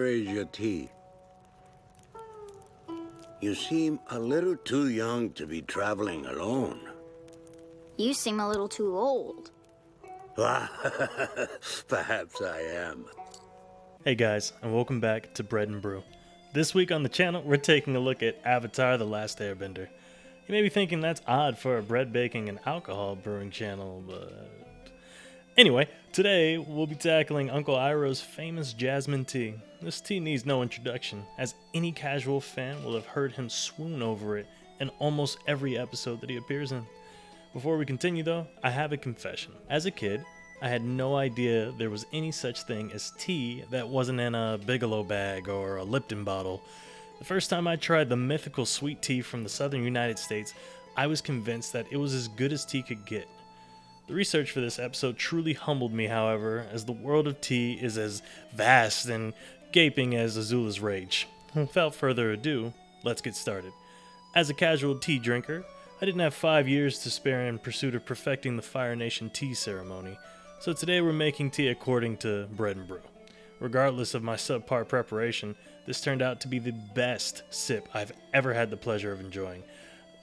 Where is your tea? You seem a little too young to be traveling alone. You seem a little too old. Perhaps I am. Hey guys, and welcome back to Bread and Brew. This week on the channel, we're taking a look at Avatar: The Last Airbender. You may be thinking that's odd for a bread baking and alcohol brewing channel, but... Anyway, today we'll be tackling Uncle Iroh's famous Jasmine tea. This tea needs no introduction, as any casual fan will have heard him swoon over it in almost every episode that he appears in. Before we continue though, I have a confession. As a kid, I had no idea there was any such thing as tea that wasn't in a Bigelow bag or a Lipton bottle. The first time I tried the mythical sweet tea from the southern United States, I was convinced that it was as good as tea could get. The research for this episode truly humbled me, however, as the world of tea is as vast and gaping as Azula's rage. Without further ado, let's get started. As a casual tea drinker, I didn't have 5 years to spare in pursuit of perfecting the Fire Nation tea ceremony, so today we're making tea according to Bread and Brew. Regardless of my subpar preparation, this turned out to be the best sip I've ever had the pleasure of enjoying.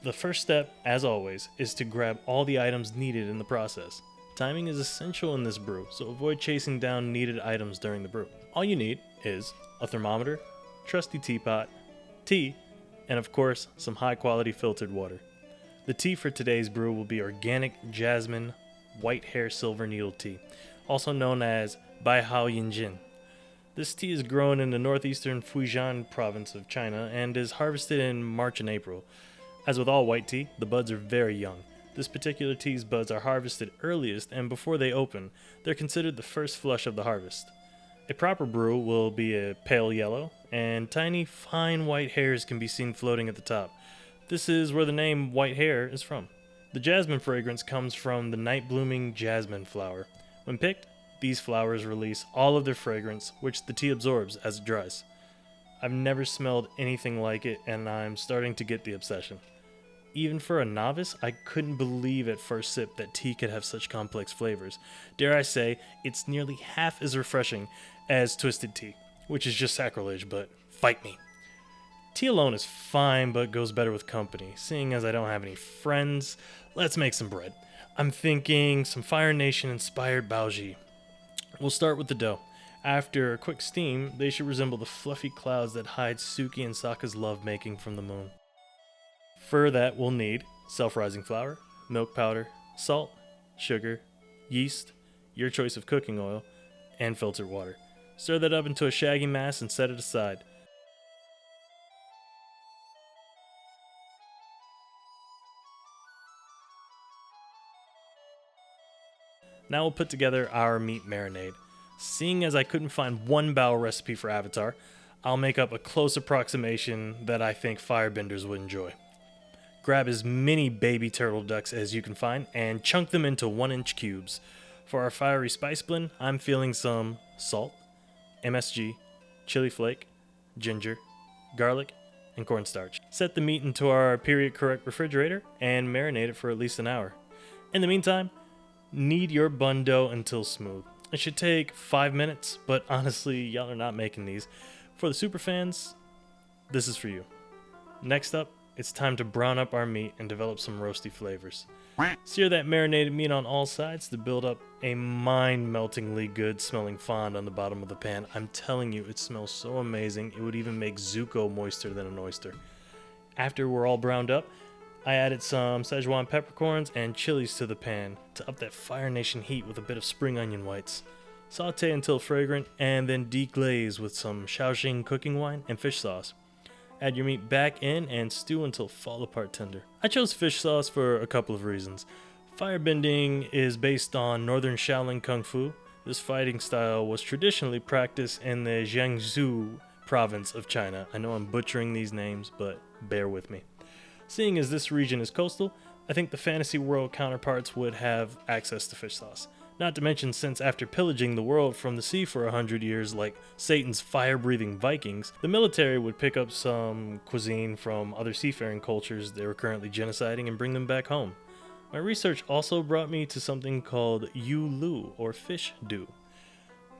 The first step, as always, is to grab all the items needed in the process. Timing is essential in this brew, so avoid chasing down needed items during the brew. All you need is a thermometer, trusty teapot, tea, and of course, some high-quality filtered water. The tea for today's brew will be organic Jasmine white hair silver needle tea, also known as Baihao Yinjin. This tea is grown in the northeastern Fujian province of China and is harvested in March and April. As with all white tea, the buds are very young. This particular tea's buds are harvested earliest, and before they open, they're considered the first flush of the harvest. A proper brew will be a pale yellow, and tiny fine white hairs can be seen floating at the top. This is where the name white hair is from. The jasmine fragrance comes from the night-blooming jasmine flower. When picked, these flowers release all of their fragrance, which the tea absorbs as it dries. I've never smelled anything like it, and I'm starting to get the obsession. Even for a novice, I couldn't believe at first sip that tea could have such complex flavors. Dare I say, it's nearly half as refreshing as twisted tea, which is just sacrilege, but fight me. Tea alone is fine, but goes better with company. Seeing as I don't have any friends, let's make some bread. I'm thinking some Fire Nation inspired baoji. We'll start with the dough. After a quick steam, they should resemble the fluffy clouds that hide Suki and Sokka's lovemaking from the moon. For that, we'll need self-rising flour, milk powder, salt, sugar, yeast, your choice of cooking oil, and filtered water. Stir that up into a shaggy mass and set it aside. Now we'll put together our meat marinade. Seeing as I couldn't find one bao recipe for Avatar, I'll make up a close approximation that I think firebenders would enjoy. Grab as many baby turtle ducks as you can find and chunk them into 1-inch cubes. For our fiery spice blend, I'm feeling some salt, MSG, chili flake, ginger, garlic, and cornstarch. Set the meat into our period correct refrigerator and marinate it for at least an hour. In the meantime, knead your bun dough until smooth. It should take 5 minutes, but honestly, y'all are not making these. For the super fans, this is for you. Next up, it's time to brown up our meat and develop some roasty flavors. Sear that marinated meat on all sides to build up a mind-meltingly good smelling fond on the bottom of the pan. I'm telling you, it smells so amazing, it would even make Zuko moister than an oyster. After we're all browned up, I added some Szechuan peppercorns and chilies to the pan to up that Fire Nation heat with a bit of spring onion whites. Saute until fragrant and then deglaze with some Shaoxing cooking wine and fish sauce. Add your meat back in and stew until fall apart tender. I chose fish sauce for a couple of reasons. Firebending is based on Northern Shaolin Kung Fu. This fighting style was traditionally practiced in the Jiangsu province of China. I know I'm butchering these names, but bear with me. Seeing as this region is coastal, I think the fantasy world counterparts would have access to fish sauce. Not to mention, since after pillaging the world from the sea for 100 years like Satan's fire-breathing Vikings, the military would pick up some cuisine from other seafaring cultures they were currently genociding and bring them back home. My research also brought me to something called Yu Lu, or fish dew.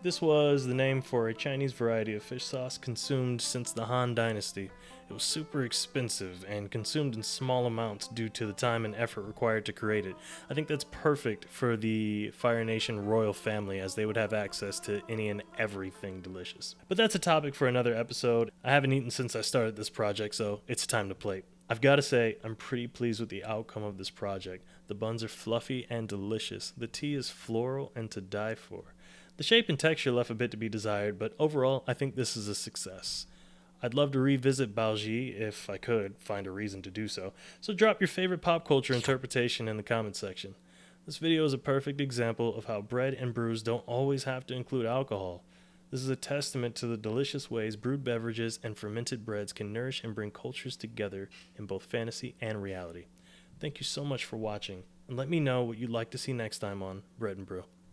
This was the name for a Chinese variety of fish sauce consumed since the Han Dynasty. It was super expensive and consumed in small amounts due to the time and effort required to create it. I think that's perfect for the Fire Nation royal family, as they would have access to any and everything delicious. But that's a topic for another episode. I haven't eaten since I started this project, so it's time to plate. I've got to say, I'm pretty pleased with the outcome of this project. The buns are fluffy and delicious. The tea is floral and to die for. The shape and texture left a bit to be desired, but overall, I think this is a success. I'd love to revisit Baoji if I could find a reason to do so, so drop your favorite pop culture interpretation in the comments section. This video is a perfect example of how bread and brews don't always have to include alcohol. This is a testament to the delicious ways brewed beverages and fermented breads can nourish and bring cultures together in both fantasy and reality. Thank you so much for watching, and let me know what you'd like to see next time on Bread and Brew.